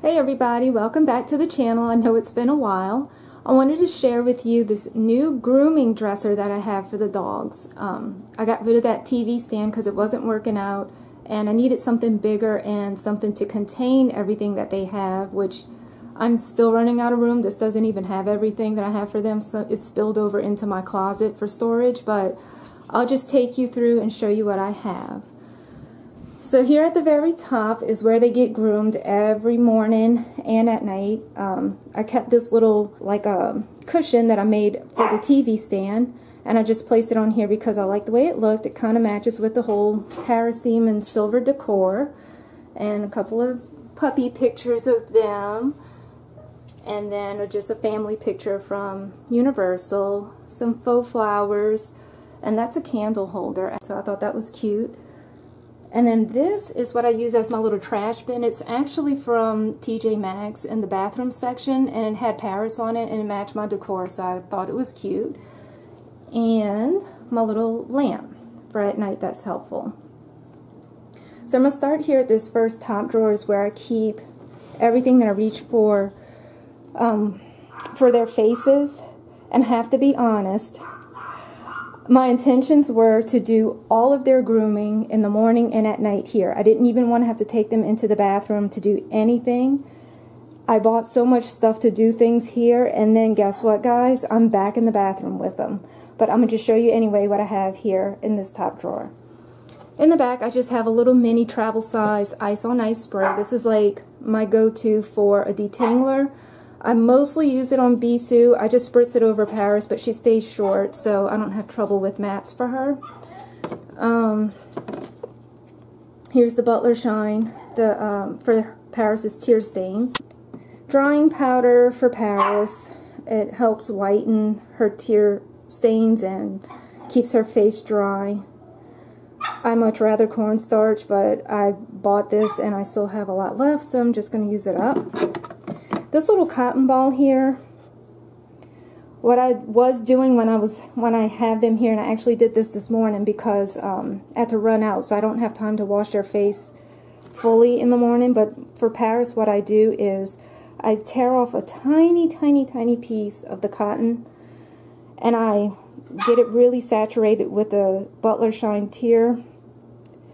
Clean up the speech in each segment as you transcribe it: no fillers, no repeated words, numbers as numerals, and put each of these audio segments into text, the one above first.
Hey everybody, welcome back to the channel. I know it's been a while. I wanted to share with you this new grooming dresser that I have for the dogs. I got rid of that TV stand because it wasn't working out, and I needed something bigger and something to contain everything that they have, which I'm still running out of room. This doesn't even have everything that I have for them, so it's spilled over into my closet for storage, but I'll just take you through and show you what I have. So here at the very top is where they get groomed every morning and at night. I kept this little like a cushion that I made for the TV stand, and I just placed it on here because I like the way it looked. It kind of matches with the whole Paris theme and silver decor, and a couple of puppy pictures of them, and then just a family picture from Universal, some faux flowers, and that's a candle holder, so I thought that was cute. And then this is what I use as my little trash bin. It's actually from TJ Maxx in the bathroom section, and it had Paris on it and it matched my decor, so I thought it was cute. And my little lamp for at night, that's helpful. So I'm going to start here at this first top drawer, is where I keep everything that I reach for their faces. And I have to be honest, my intentions were to do all of their grooming in the morning and at night here. I didn't even want to have to take them into the bathroom to do anything. I bought so much stuff to do things here, and then guess what, guys? I'm back in the bathroom with them. But I'm going to just show you anyway what I have here in this top drawer. In the back, I just have a little mini travel size Ice on Ice spray. This is like my go-to for a detangler. I mostly use it on Bisou. I just spritz it over Paris, but she stays short, so I don't have trouble with mats for her. Here's the Butler Shine for Paris's tear stains. Drying powder for Paris. It helps whiten her tear stains and keeps her face dry. I much rather cornstarch, but I bought this and I still have a lot left, so I'm just going to use it up. This little cotton ball here, what I was doing when I have them here, and I actually did this morning because I had to run out, so I don't have time to wash their face fully in the morning. But for Paris, what I do is I tear off a tiny piece of the cotton, and I get it really saturated with the Butler Shine tear.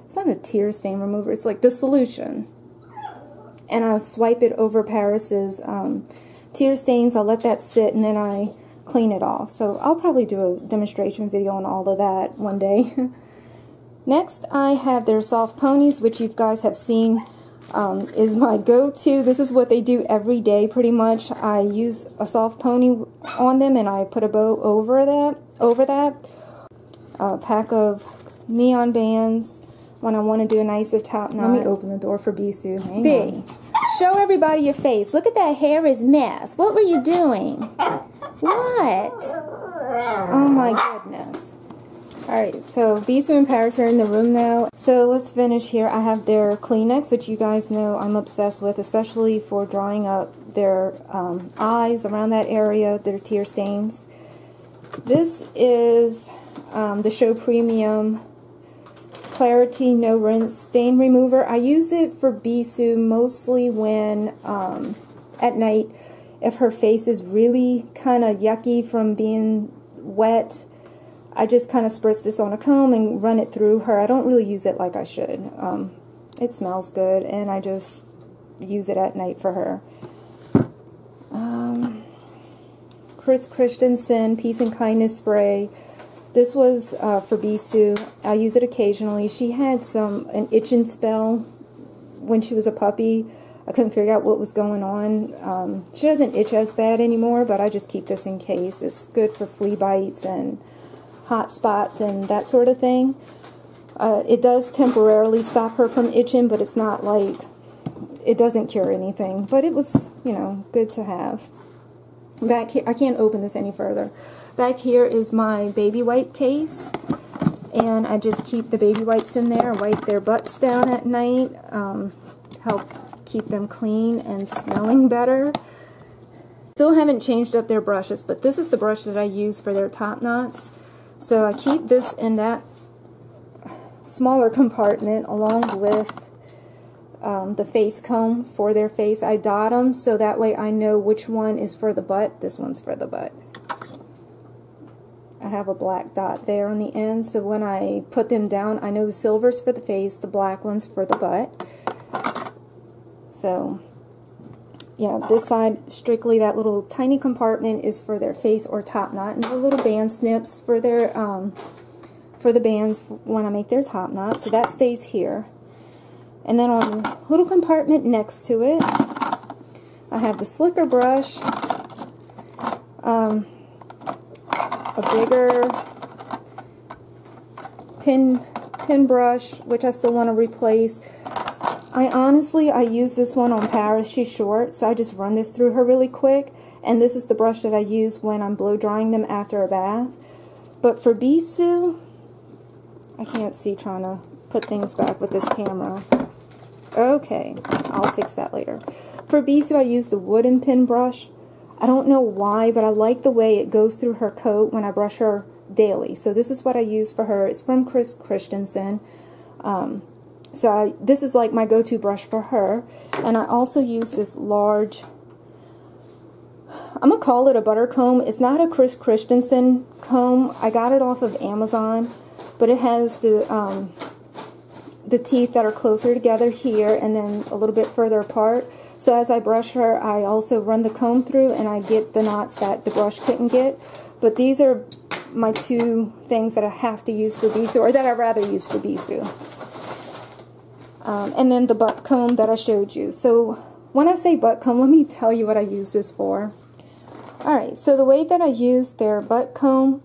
It's not a tear stain remover, it's like the solution. And I'll swipe it over Paris's tear stains. I'll let that sit, and then I clean it off. So I'll probably do a demonstration video on all of that one day. Next, I have their soft ponies, which you guys have seen is my go-to. This is what they do every day pretty much. I use a soft pony on them, and I put a bow over that. A pack of neon bands when I want to do a nicer top knot. Let me open the door for Bisou. Hang on. Show everybody your face. Look at that hair is mess. What were you doing? What? Oh my goodness. Alright, so Bisou and Paris are in the room now. So let's finish here. I have their Kleenex, which you guys know I'm obsessed with, especially for drying up their eyes around that area, their tear stains. This is the Show Premium Clarity No Rinse Stain Remover. I use it for Bisou mostly when at night, if her face is really kind of yucky from being wet. I just kind of spritz this on a comb and run it through her. I don't really use it like I should. It smells good, and I just use it at night for her. Chris Christensen Peace and Kindness Spray. This was for Bisou. I use it occasionally. She had an itching spell when she was a puppy. I couldn't figure out what was going on. She doesn't itch as bad anymore, but I just keep this in case. It's good for flea bites and hot spots and that sort of thing. It does temporarily stop her from itching, but it's not like, it doesn't cure anything. But it was, you know, good to have. Back here, I can't open this any further. Back here is my baby wipe case, and I just keep the baby wipes in there, wipe their butts down at night, help keep them clean and smelling better. Still haven't changed up their brushes, but this is the brush that I use for their top knots. So I keep this in that smaller compartment along with the face comb for their face. I dot them so that way I know which one is for the butt. This one's for the butt. I have a black dot there on the end, so when I put them down, I know the silver's for the face, the black one's for the butt. So, yeah, this side, strictly that little tiny compartment is for their face or top knot, and the little band snips for their, for the bands when I make their top knot, so that stays here. And then on the little compartment next to it, I have the slicker brush, a bigger pin brush, which I still want to replace. I use this one on Paris. She's short, so I just run this through her really quick. And this is the brush that I use when I'm blow drying them after a bath. But for Bisou, I can't see trying to put things back with this camera. Okay, I'll fix that later. For Bisou, I use the wooden pin brush. I don't know why, but I like the way it goes through her coat when I brush her daily. So this is what I use for her. It's from Chris Christensen. This is like my go-to brush for her. And I also use this large, I'm going to call it a butter comb. It's not a Chris Christensen comb. I got it off of Amazon, but it has the teeth that are closer together here and then a little bit further apart. So as I brush her, I also run the comb through and I get the knots that the brush couldn't get. But these are my two things that I have to use for Bisou, or that I'd rather use for Bisou. And then the butt comb that I showed you. So when I say butt comb, let me tell you what I use this for. Alright, so the way that I use their butt comb,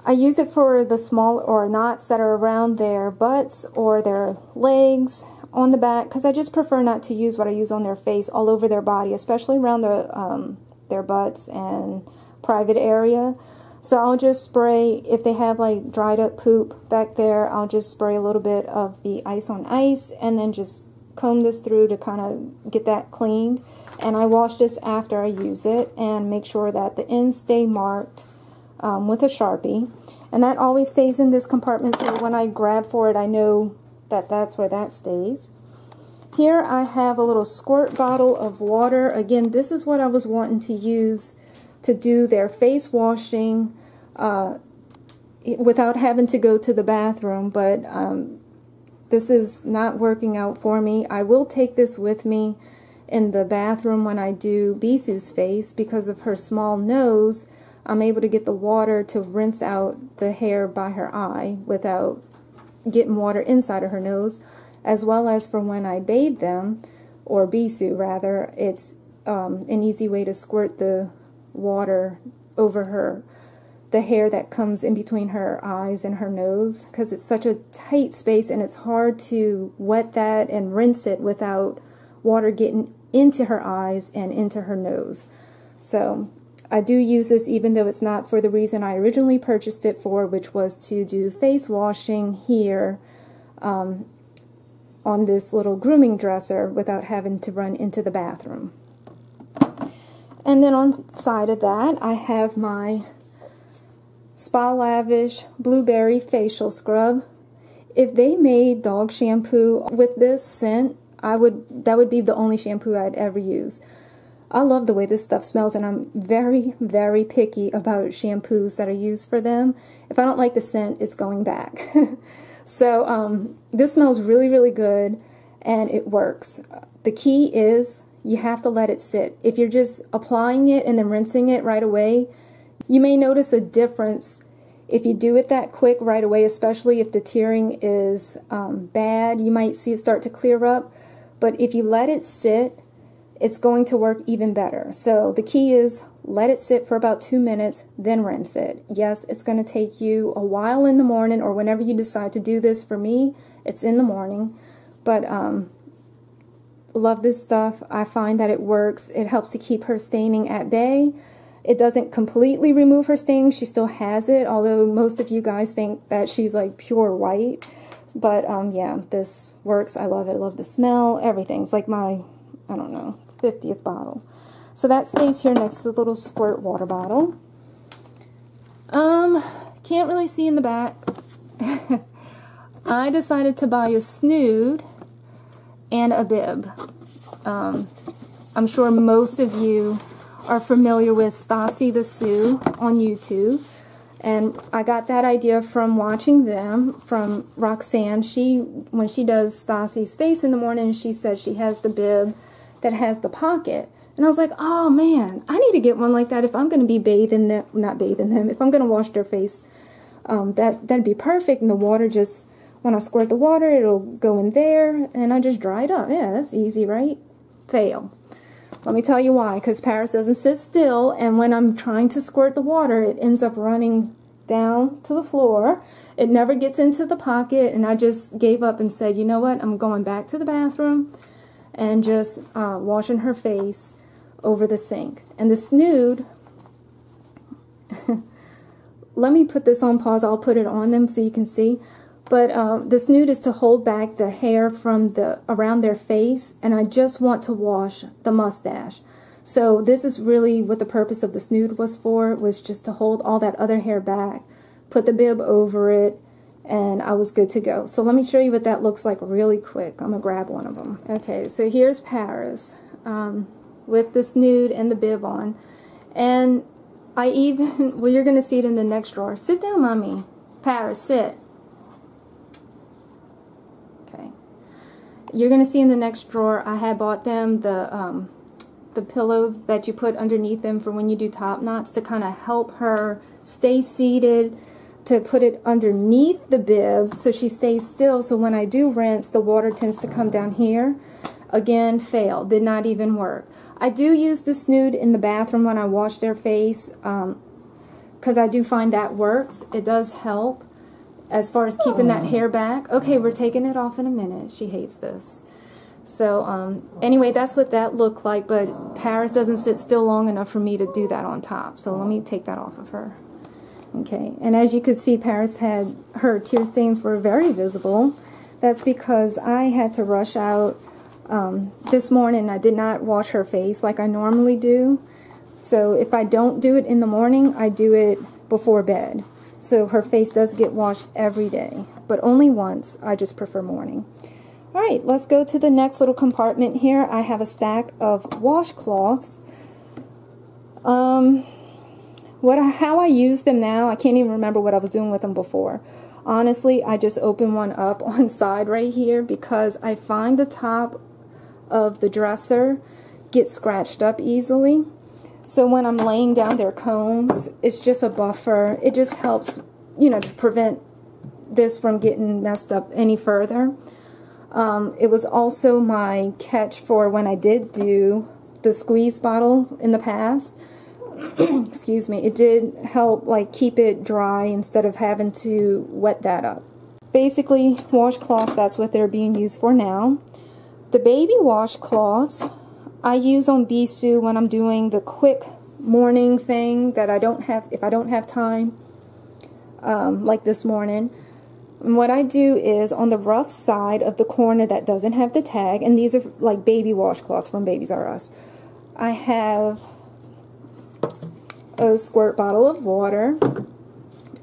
I use it for the small or knots that are around their butts or their legs on the back, because I just prefer not to use what I use on their face all over their body, especially around their butts and private area. So I'll just spray, if they have like dried up poop back there, I'll just spray a little bit of the ice on ice and then just comb this through to kind of get that cleaned. And I wash this after I use it and make sure that the ends stay marked with a Sharpie. And that always stays in this compartment, so when I grab for it, I know that that's where that stays. Here I have a little squirt bottle of water. Again, this is what I was wanting to use to do their face washing without having to go to the bathroom, but this is not working out for me. I will take this with me in the bathroom when I do Bisou's face. Because of her small nose, I'm able to get the water to rinse out the hair by her eye without getting water inside of her nose, as well as for when I bathe them, or Bisou rather, it's an easy way to squirt the water over the hair that comes in between her eyes and her nose, because it's such a tight space and it's hard to wet that and rinse it without water getting into her eyes and into her nose. So I do use this even though it's not for the reason I originally purchased it for, which was to do face washing here on this little grooming dresser without having to run into the bathroom. And then on the side of that, I have my Spa Lavish Blueberry Facial Scrub. If they made dog shampoo with this scent, that would be the only shampoo I'd ever use. I love the way this stuff smells, and I'm very, very picky about shampoos that I use for them. If I don't like the scent, it's going back. So this smells really, really good, and it works. The key is you have to let it sit. If you're just applying it and then rinsing it right away, you may notice a difference if you do it that quick right away, especially if the tearing is bad. You might see it start to clear up, but if you let it sit, it's going to work even better. So the key is let it sit for about 2 minutes, then rinse it. Yes, it's going to take you a while in the morning or whenever you decide to do this. For me, it's in the morning, but love this stuff. I find that it works. It helps to keep her staining at bay. It doesn't completely remove her stain. She still has it, although most of you guys think that she's like pure white. But yeah, this works. I love it. I love the smell. Everything's like my, I don't know, 50th bottle. So that stays here next to the little squirt water bottle. Can't really see in the back. I decided to buy a snood, and a bib. I'm sure most of you are familiar with Stassi the Sioux on YouTube. And I got that idea from watching them, from Roxanne. When she does Stassi's face in the morning, she says she has the bib that has the pocket. And I was like, oh man, I need to get one like that if I'm going to be bathing them, not bathing them, if I'm going to wash their face. That'd be perfect. And the water just, when I squirt the water, it'll go in there and I just dry it up. Yeah, that's easy, right? Fail. Let me tell you why, because Paris doesn't sit still, and when I'm trying to squirt the water, it ends up running down to the floor. It never gets into the pocket, and I just gave up and said, you know what, I'm going back to the bathroom and just washing her face over the sink. And the snood, let me put this on pause, I'll put it on them so you can see. But the snood is to hold back the hair from around their face, and I just want to wash the mustache. So this is really what the purpose of the snood was for, was just to hold all that other hair back, put the bib over it, and I was good to go. So let me show you what that looks like really quick. I'm going to grab one of them. Okay, so here's Paris with the snood and the bib on. And I even, well, you're going to see it in the next drawer. Sit down, Mommy. Paris, sit. You're going to see in the next drawer, I had bought them the pillow that you put underneath them for when you do top knots to kind of help her stay seated, to put it underneath the bib so she stays still. So when I do rinse, the water tends to come down here. Again, failed. Did not even work. I do use the snood in the bathroom when I wash their face because I do find that works. It does help as far as keeping that hair back. Okay, we're taking it off in a minute. She hates this. So anyway, that's what that looked like, but Paris doesn't sit still long enough for me to do that on top. So let me take that off of her. Okay, and as you could see, Paris had, her tear stains were very visible. That's because I had to rush out this morning. I did not wash her face like I normally do. So if I don't do it in the morning, I do it before bed. So her face does get washed every day, but only once. I just prefer morning. All right, let's go to the next little compartment here. I have a stack of washcloths. How I use them now, I can't even remember what I was doing with them before. Honestly, I just open one up on side right here because I find the top of the dresser gets scratched up easily. So when I'm laying down their combs, it's just a buffer. It just helps, you know, to prevent this from getting messed up any further. It was also my catch for when I did do the squeeze bottle in the past. Excuse me. It did help like keep it dry instead of having to wet that up. Basically, washcloths, that's what they're being used for now. The baby washcloths I use on Bisou when I'm doing the quick morning thing that I don't have, if I don't have time, like this morning. And what I do is on the rough side of the corner that doesn't have the tag, and these are like baby washcloths from Babies R Us, I have a squirt bottle of water,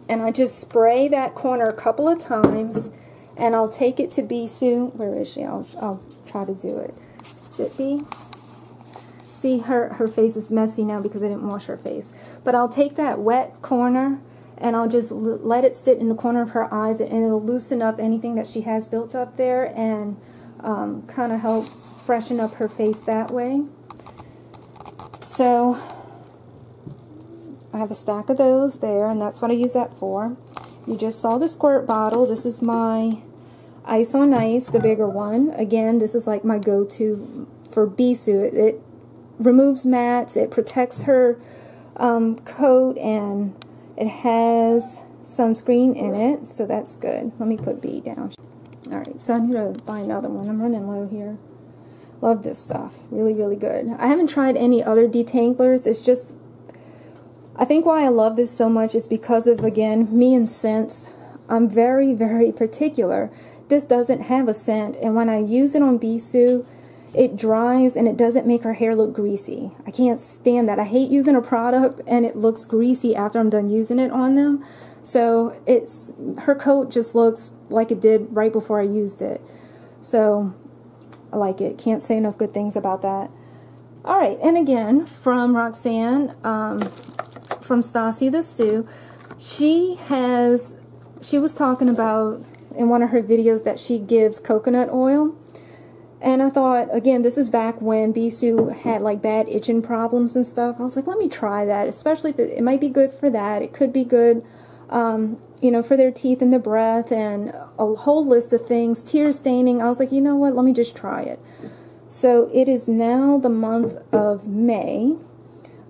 and I just spray that corner a couple of times, and I'll take it to Bisou. Where is she? I'll try to do it. Sit, B. See, her face is messy now because I didn't wash her face. But I'll take that wet corner and I'll just let it sit in the corner of her eyes, and it'll loosen up anything that she has built up there and kind of help freshen up her face that way. So I have a stack of those there, and that's what I use that for. You just saw the squirt bottle. This is my Ice on Ice, the bigger one. Again, this is like my go-to for Bisou. It removes mats, it protects her coat, and it has sunscreen in it, so that's good. Let me put B down. Alright, so I need to buy another one. I'm running low here. Love this stuff. Really, really good. I haven't tried any other detanglers. It's just, I think why I love this so much is because of, again, me and scents. I'm very, very particular. This doesn't have a scent, and when I use it on Bisou, it dries and it doesn't make her hair look greasy. I can't stand that. I hate using a product and it looks greasy after I'm done using it on them. So her coat just looks like it did right before I used it. So I like it. Can't say enough good things about that. Alright, and again, from Roxanne, from Stassi the Sioux, she was talking about in one of her videos that she gives coconut oil. And I thought, again, this is back when Bisou had like bad itching problems and stuff. I was like, let me try that, especially if it might be good for that. It could be good, you know, for their teeth and their breath and a whole list of things. Tear staining. I was like, you know what, let me just try it. So it is now the month of May.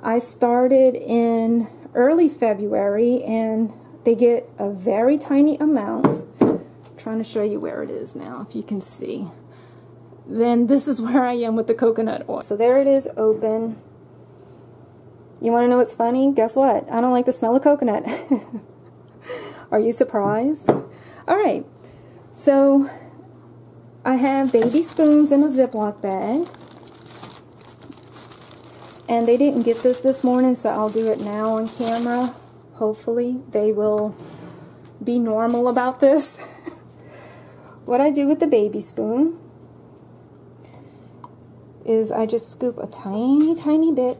I started in early February and they get a very tiny amount. I'm trying to show you where it is now, if you can see. Then this is where I am with the coconut oil. So there it is, open. You want to know what's funny? Guess what? I don't like the smell of coconut. Are you surprised? Alright, so I have baby spoons in a Ziploc bag. And they didn't get this morning, so I'll do it now on camera. Hopefully they will be normal about this. What I do with the baby spoon is I just scoop a tiny bit.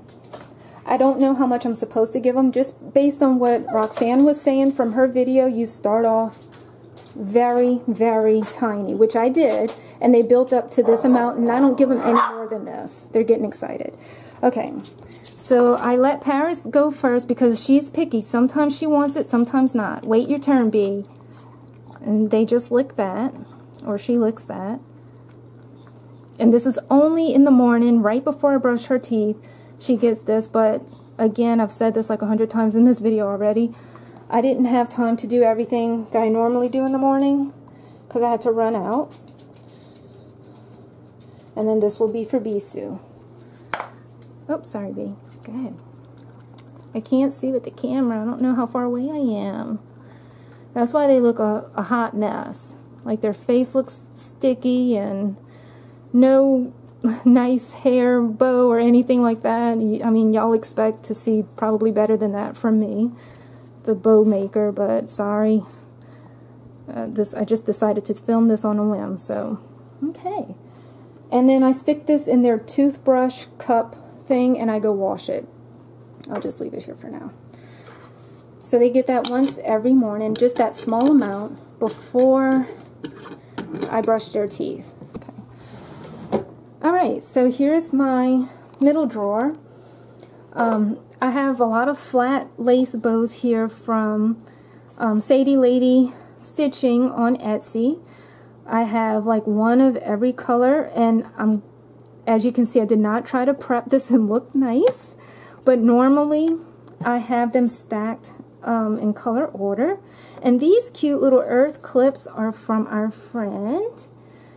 I don't know how much I'm supposed to give them. Just based on what Roxanne was saying from her video, you start off very, very tiny, which I did, and they built up to this amount, and I don't give them any more than this. They're getting excited. Okay, so I let Paris go first because she's picky. Sometimes she wants it, sometimes not. Wait your turn, B. And they just lick that, or she licks that. And this is only in the morning, right before I brush her teeth, she gets this. But again, I've said this like 100 times in this video already. I didn't have time to do everything that I normally do in the morning because I had to run out. And then this will be for Bisou. Oh, sorry, B. Go ahead. I can't see with the camera. I don't know how far away I am. That's why they look a hot mess. Like their face looks sticky and no nice hair bow or anything like that. I mean, y'all expect to see probably better than that from me, the bow maker, but sorry. I just decided to film this on a whim, so okay. And then I stick this in their toothbrush cup thing and I go wash it. I'll just leave it here for now. So they get that once every morning, just that small amount before I brush their teeth. Alright, so here's my middle drawer. I have a lot of flat lace bows here from Sadie Lady Stitching on Etsy. I have like one of every color, and as you can see, I did not try to prep this and look nice, but normally I have them stacked in color order. And these cute little earth clips are from our friend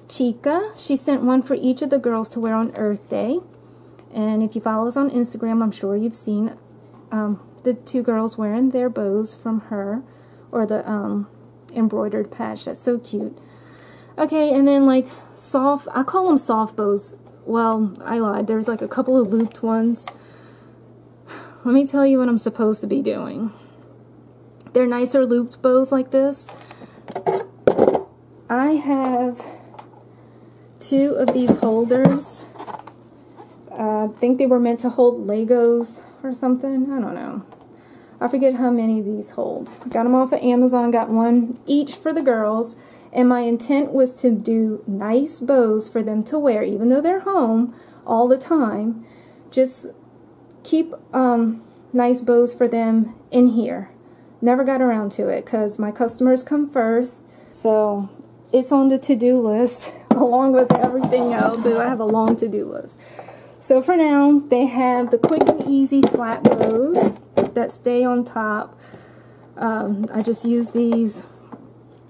Chica. She sent one for each of the girls to wear on Earth Day. And if you follow us on Instagram, I'm sure you've seen the two girls wearing their bows from her, or the embroidered patch. That's so cute. Okay, and then like soft, I call them soft bows. Well, I lied. There's like a couple of looped ones. Let me tell you what I'm supposed to be doing. They're nicer looped bows like this. I have two of these holders. I think they were meant to hold Legos or something. I don't know. I forget how many these hold. Got them off of Amazon. Got one each for the girls. And my intent was to do nice bows for them to wear, even though they're home all the time. Just keep nice bows for them in here. Never got around to it because my customers come first. So it's on the to-do list along with everything else. I have a long to-do list. So for now, they have the quick and easy flat bows that stay on top. I just use these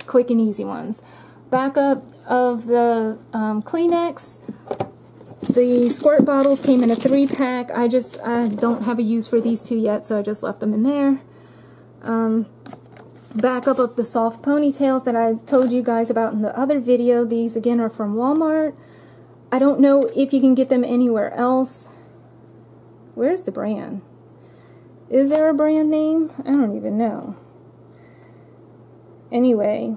quick and easy ones. Backup of the Kleenex. The squirt bottles came in a 3-pack. I don't have a use for these two yet, so I just left them in there. Backup of the soft ponytails that I told you guys about in the other video. These again are from Walmart. I don't know if you can get them anywhere else. Where's the brand? Is there a brand name? I don't even know. Anyway,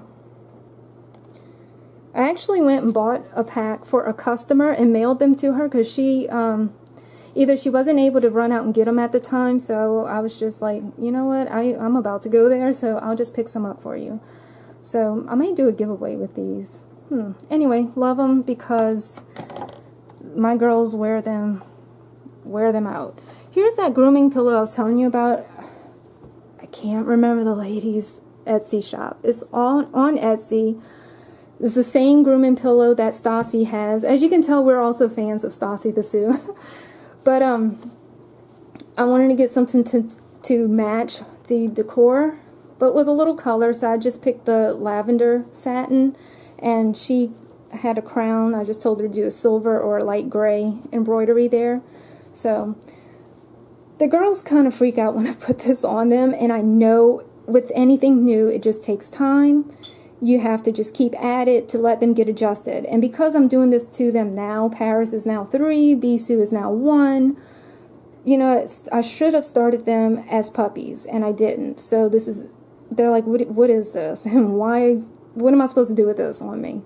I actually went and bought a pack for a customer and mailed them to her because she, either she wasn't able to run out and get them at the time, so I was just like, you know what, I'm about to go there, so I'll just pick some up for you. So I may do a giveaway with these. Anyway, love them because my girls wear them out. Here's that grooming pillow I was telling you about. I can't remember the lady's Etsy shop. It's on Etsy. It's the same grooming pillow that Stassi has. As you can tell, we're also fans of Stassi the Sue. But I wanted to get something to match the decor, but with a little color, so I just picked the lavender satin, and she had a crown. I just told her to do a silver or a light gray embroidery there. So the girls kind of freak out when I put this on them, and I know with anything new, it just takes time. You have to just keep at it to let them get adjusted. And because I'm doing this to them now, Paris is now 3, Bisou is now 1. You know, I should have started them as puppies, and I didn't. So this is, they're like, what is this? And what am I supposed to do with this on me?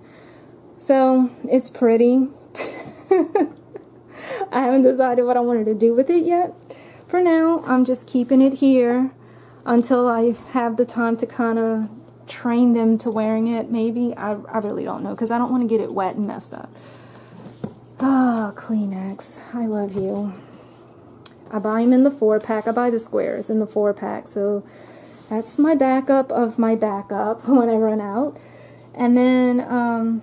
So it's pretty. I haven't decided what I wanted to do with it yet. For now, I'm just keeping it here until I have the time to kind of train them to wearing it, maybe. I really don't know, because I don't want to get it wet and messed up. Oh, Kleenex. I love you. I buy them in the 4-pack. I buy the squares in the 4-pack, so that's my backup of my backup when I run out. And then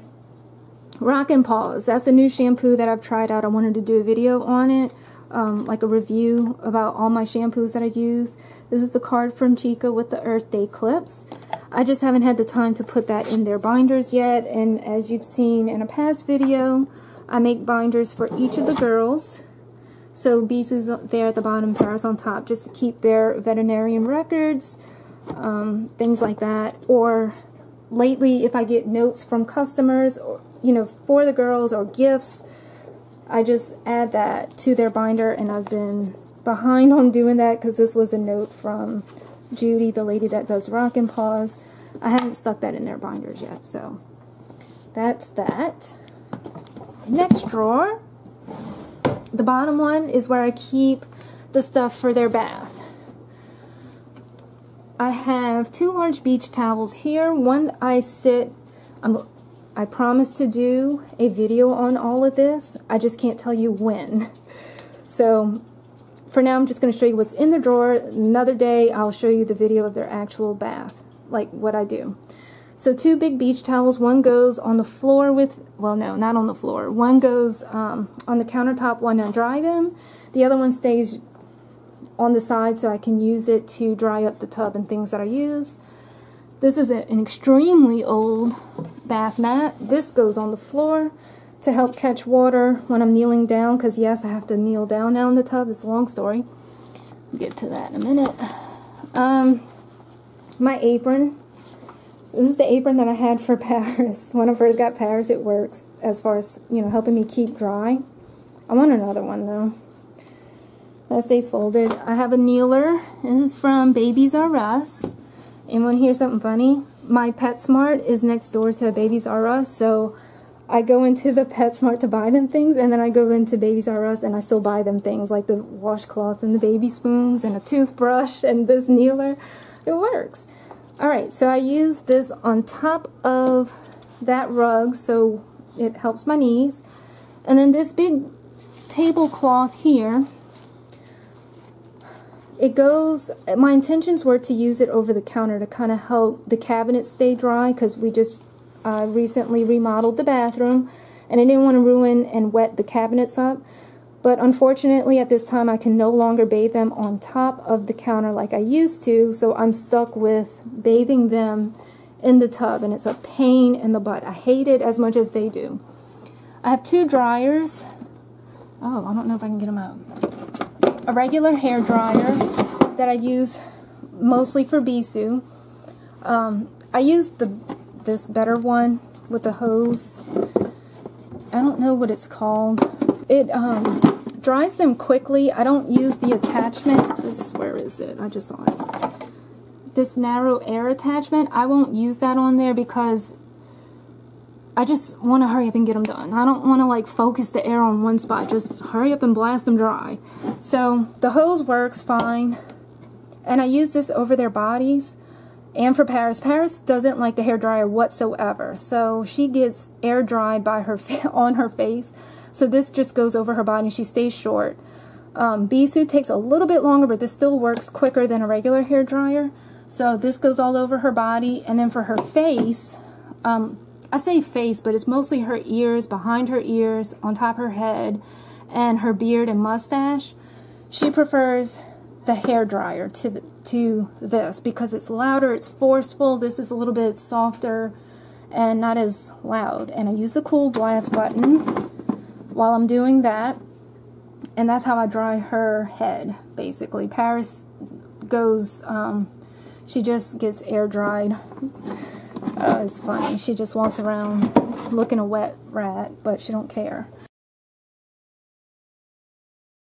Rockin' Paws. That's the new shampoo that I've tried out. I wanted to do a video on it, like a review about all my shampoos that I use. This is the card from Chica with the Earth Day clips. I just haven't had the time to put that in their binders yet, and as you've seen in a past video, I make binders for each of the girls. So Bisou's there at the bottom, Paris on top, just to keep their veterinarian records, things like that. Or lately, if I get notes from customers, or, you know, for the girls, or gifts, I just add that to their binder, and I've been behind on doing that because this was a note from Judy, the lady that does Rockin' Paws. I haven't stuck that in their binders yet, so that's that. Next drawer, the bottom one, is where I keep the stuff for their bath. I have 2 large beach towels here. One I promised to do a video on all of this. I just can't tell you when. So for now, I'm just going to show you what's in the drawer. Another day, I'll show you the video of their actual bath, like what I do. So 2 big beach towels. One goes on the floor with, well, no, not on the floor. One goes on the countertop when I dry them. The other one stays on the side so I can use it to dry up the tub and things that I use. This is an extremely old bath mat. This goes on the floor to help catch water when I'm kneeling down, because yes, I have to kneel down now in the tub. It's a long story. We'll get to that in a minute. My apron. This is the apron that I had for Paris. When I first got Paris, it works as far as, you know, helping me keep dry. I want another one though. That stays folded. I have a kneeler. This is from Babies R Us. And want to hear something funny? My PetSmart is next door to Babies R Us, so I go into the PetSmart to buy them things, and then I go into Babies R Us and I still buy them things like the washcloth and the baby spoons and a toothbrush and this kneeler. It works. Alright, so I use this on top of that rug so it helps my knees. And then this big tablecloth here, it goes, my intentions were to use it over the counter to kind of help the cabinets stay dry, because we just recently remodeled the bathroom and I didn't want to ruin and wet the cabinets up. But unfortunately at this time I can no longer bathe them on top of the counter like I used to, so I'm stuck with bathing them in the tub, and it's a pain in the butt. I hate it as much as they do. I have 2 dryers. Oh, I don't know if I can get them out. A regular hair dryer that I use mostly for Bisou. I use this better one with the hose. I don't know what it's called. It dries them quickly. I don't use the attachment. Where is it? I just saw it. This narrow air attachment, I won't use that on there because I just want to hurry up and get them done. I don't want to like focus the air on one spot. Just hurry up and blast them dry. So the hose works fine. And I use this over their bodies. And for Paris. Paris doesn't like the hair dryer whatsoever. So she gets air dried by her on her face. So this just goes over her body and she stays short. Bisou takes a little bit longer, but this still works quicker than a regular hair dryer. So this goes all over her body. And then for her face, I say face, but it's mostly her ears, behind her ears, on top of her head, and her beard and mustache. She prefers the hair dryer to this because it's louder, it's forceful. This is a little bit softer and not as loud. And I use the cool blast button while I'm doing that. And that's how I dry her head, basically. Paris goes, she just gets air dried. It's funny. She just walks around looking a wet rat, but she don't care.